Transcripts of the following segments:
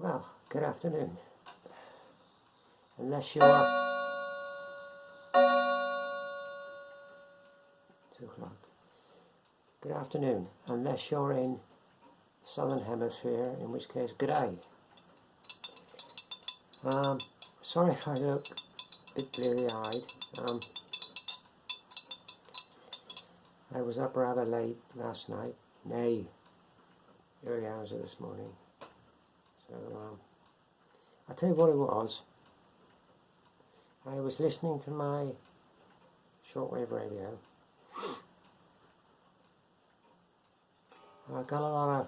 Well, good afternoon. Unless you're 2 o'clock. Good afternoon. Unless you're in Southern Hemisphere, in which case, good day. Sorry if I look a bit bleary-eyed. I was up rather late last night, nay, early hours of this morning. So, I'll tell you what it was. I was listening to my shortwave radio. I got a lot of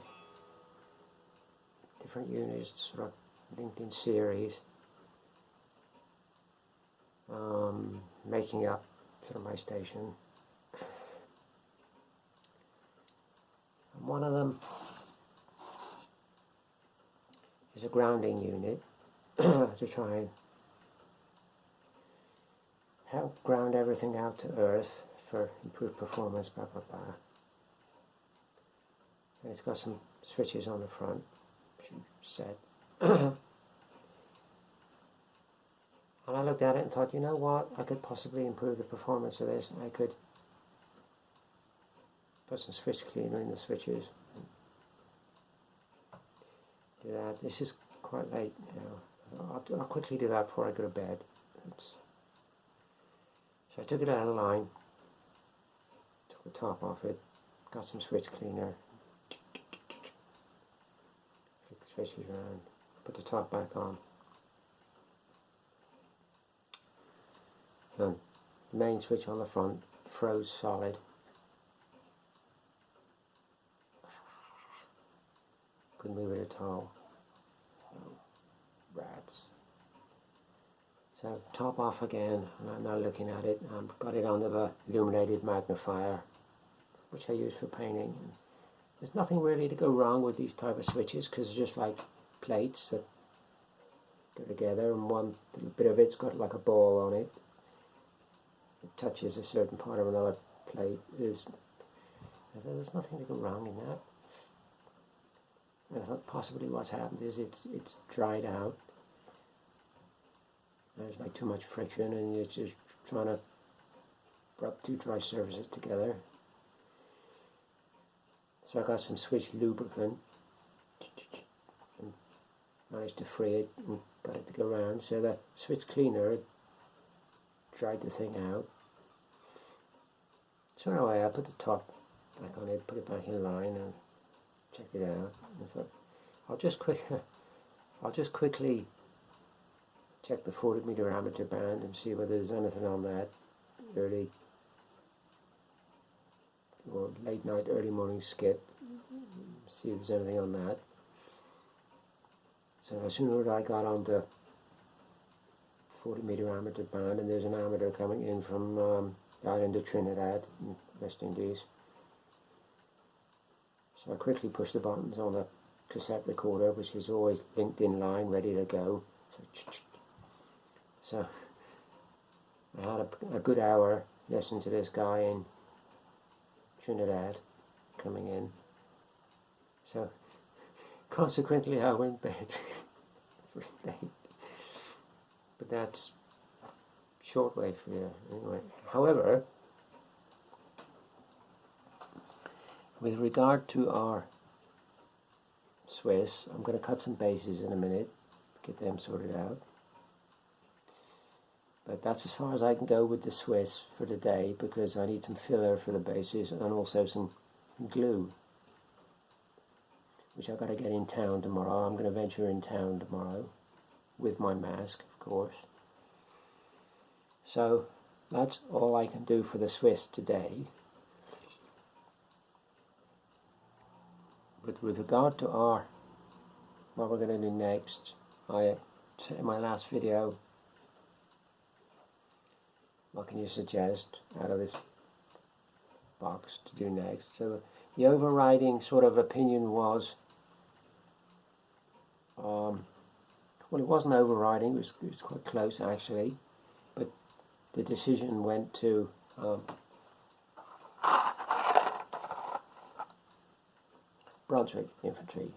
different units sort of linked in series, making up sort of my station. And one of them is a grounding unit to try and help ground everything out to earth for improved performance, blah blah blah. And it's got some switches on the front, which you said. And I looked at it and thought, you know what, I could possibly improve the performance of this. I could put some switch cleaner in the switches. Do that. This is quite late now. I'll quickly do that before I go to bed. So I took it out of line, took the top off it, got some switch cleaner, flick the switches around, put the top back on. And the main switch on the front froze solid. Couldn't move it at all. Rats. So top off again, and I'm now looking at it. I've got it under the illuminated magnifier, which I use for painting. There's nothing really to go wrong with these type of switches, because they're just like plates that go together, and one little bit of it's got like a ball on it. It touches a certain part of another plate. There's nothing to go wrong in that. And I thought possibly what's happened is it's dried out. There's like too much friction, and it's just trying to rub two dry surfaces together. So I got some switch lubricant and managed to free it and got it to go around. So the switch cleaner dried the thing out. So anyway, I put the top back on it, put it back in line, and checked it out. And I thought, I'll just quickly check the 40-meter amateur band and see whether there's anything on that early or late night, early morning skip. See if there's anything on that. So as soon as I got on the 40-meter amateur band, and there's an amateur coming in from the island of Trinidad in West Indies. So I quickly pushed the buttons on the cassette recorder, which is always linked in line, ready to go. So I had a good hour listening to this guy in Trinidad coming in. So consequently I went to bed for a day. But that's shortwave for you anyway. However, with regard to our Swiss, I'm going to cut some bases in a minute, get them sorted out. But that's as far as I can go with the Swiss for today, because I need some filler for the bases and also some glue, which I've got to get in town tomorrow. I'm going to venture in town tomorrow with my mask, of course. So that's all I can do for the Swiss today. But with regard to what we're going to do next, I said in my last video, what can you suggest out of this box to do next? So the overriding sort of opinion was, well, it wasn't overriding, it was quite close actually, but the decision went to Brunswick Infantry.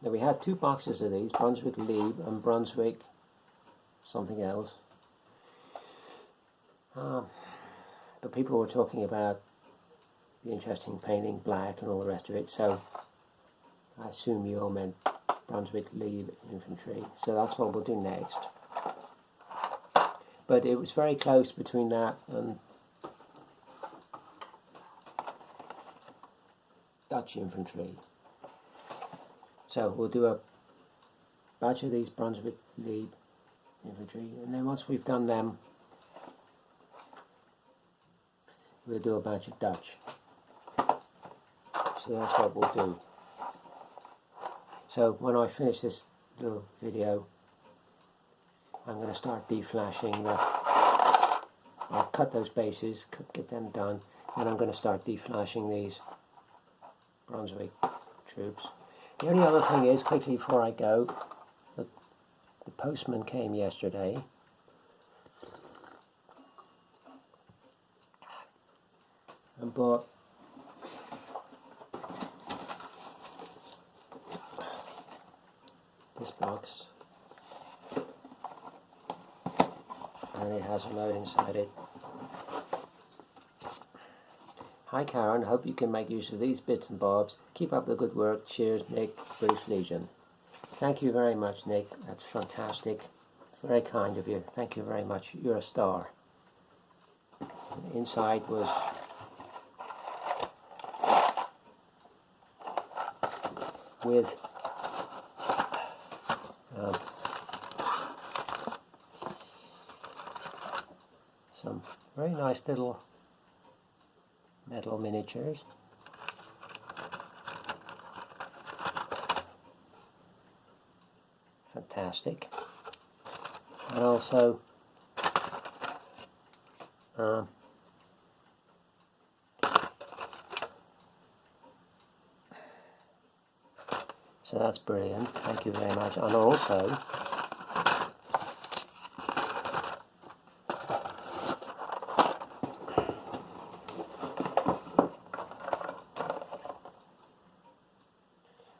Now we had 2 boxes of these, Brunswick Lieb and Brunswick something else. But people were talking about the interesting painting black and all the rest of it, so I assume you all meant Brunswick Lieb Infantry, so that's what we'll do next. But it was very close between that and Dutch Infantry. So we'll do a batch of these Brunswick Lieb Infantry, and then once we've done them, we'll do a batch of Dutch. So that's what we'll do. So when I finish this little video, I'm going to start deflashing the... I'll cut those bases, get them done, and I'm going to start deflashing these Brunswick troops. The only other thing is, quickly before I go, the postman came yesterday. And bought this box, and it has a note inside it. Hi Karen, hope you can make use of these bits and bobs. Keep up the good work. Cheers, Nick, British Legion. Thank you very much, Nick. That's fantastic. Very kind of you. Thank you very much. You're a star. Inside was with some very nice little metal miniatures. Fantastic. And also so that's brilliant. Thank you very much. And also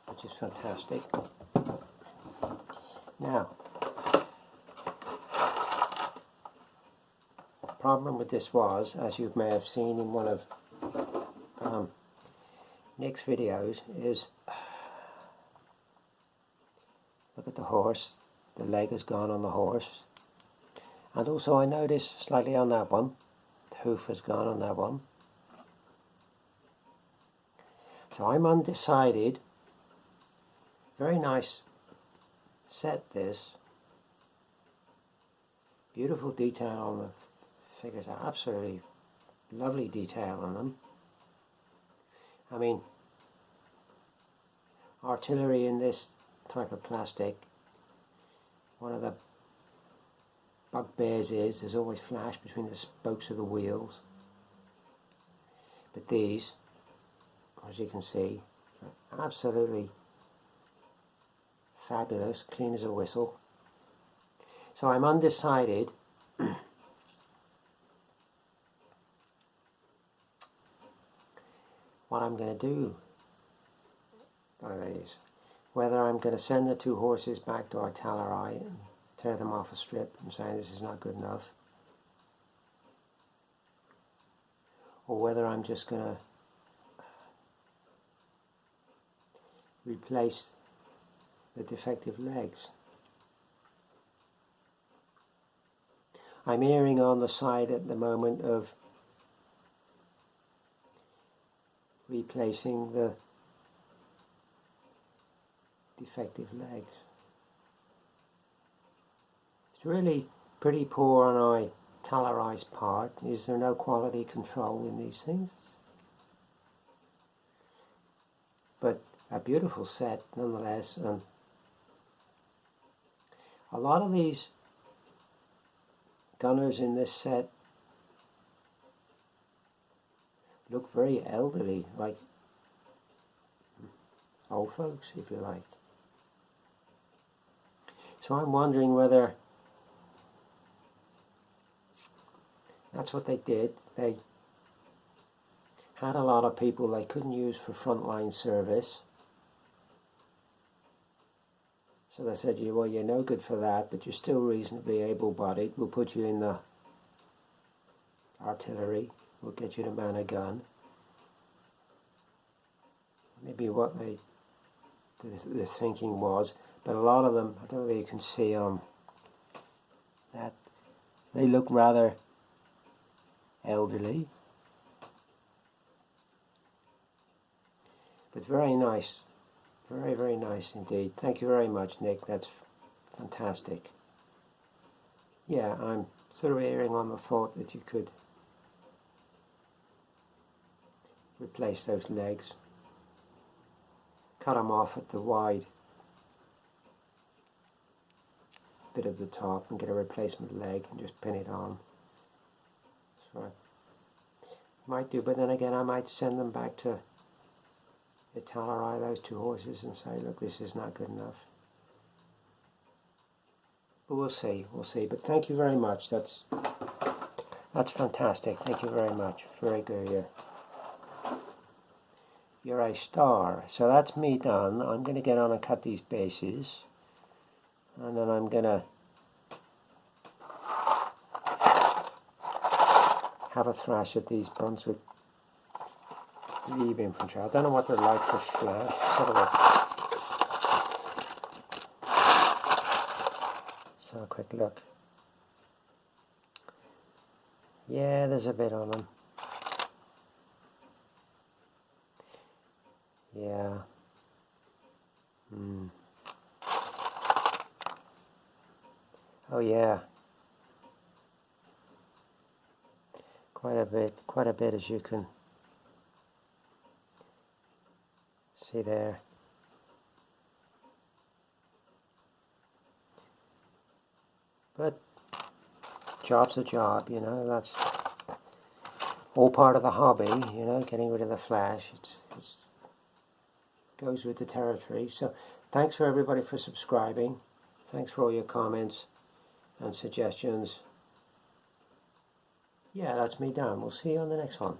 which is fantastic. Now, the problem with this was, as you may have seen in one of Nick's videos, is look at the horse, the leg has gone on the horse, and also I noticed slightly on that one, the hoof has gone on that one. So I'm undecided. Very nice set, this. Beautiful detail on the figures, absolutely lovely detail on them. I mean, artillery in this type of plastic, one of the bugbears is there's always flash between the spokes of the wheels. But these, as you can see, are absolutely fabulous, clean as a whistle. So I'm undecided what I'm going to do by these. Whether I'm going to send the 2 horses back to Artillery and tear them off a strip and say this is not good enough, or whether I'm just going to replace the defective legs. I'm erring on the side at the moment of replacing the defective legs. It's really pretty poor on Artillery's part. Is there no quality control in these things? But a beautiful set nonetheless, and a lot of these gunners in this set look very elderly, like old folks, if you like. So I'm wondering whether that's what they did. They had a lot of people they couldn't use for frontline service, So they said, well, you're no good for that, but you're still reasonably able-bodied. We'll put you in the artillery. We'll get you to man a gun. Maybe what the thinking was, but a lot of them, I don't know if you can see that they look rather elderly, but very nice, very, very nice indeed. Thank you very much, Nick. That's fantastic. Yeah, I'm sort of erring on the thought that you could replace those legs, cut them off at the wide bit of the top and get a replacement leg and just pin it on. So I might do, but then again I might send them back to Italari, those two horses, and say, look, this is not good enough. But we'll see, But thank you very much. That's fantastic. Thank you very much. Very good. You're a star. So that's me done. I'm going to get on and cut these bases. And then I'm going to have a thrash at these Brunswick Glebe infantry. I don't know what they're like for flesh. Sort of so a quick look. Yeah, there's a bit on them. Yeah. Oh yeah. Quite a bit as you can see there. But job's a job, you know, that's all part of the hobby, you know, getting rid of the flash. It's goes with the territory. So thanks for everybody for subscribing. Thanks for all your comments and suggestions. Yeah, that's me done. We'll see you on the next one.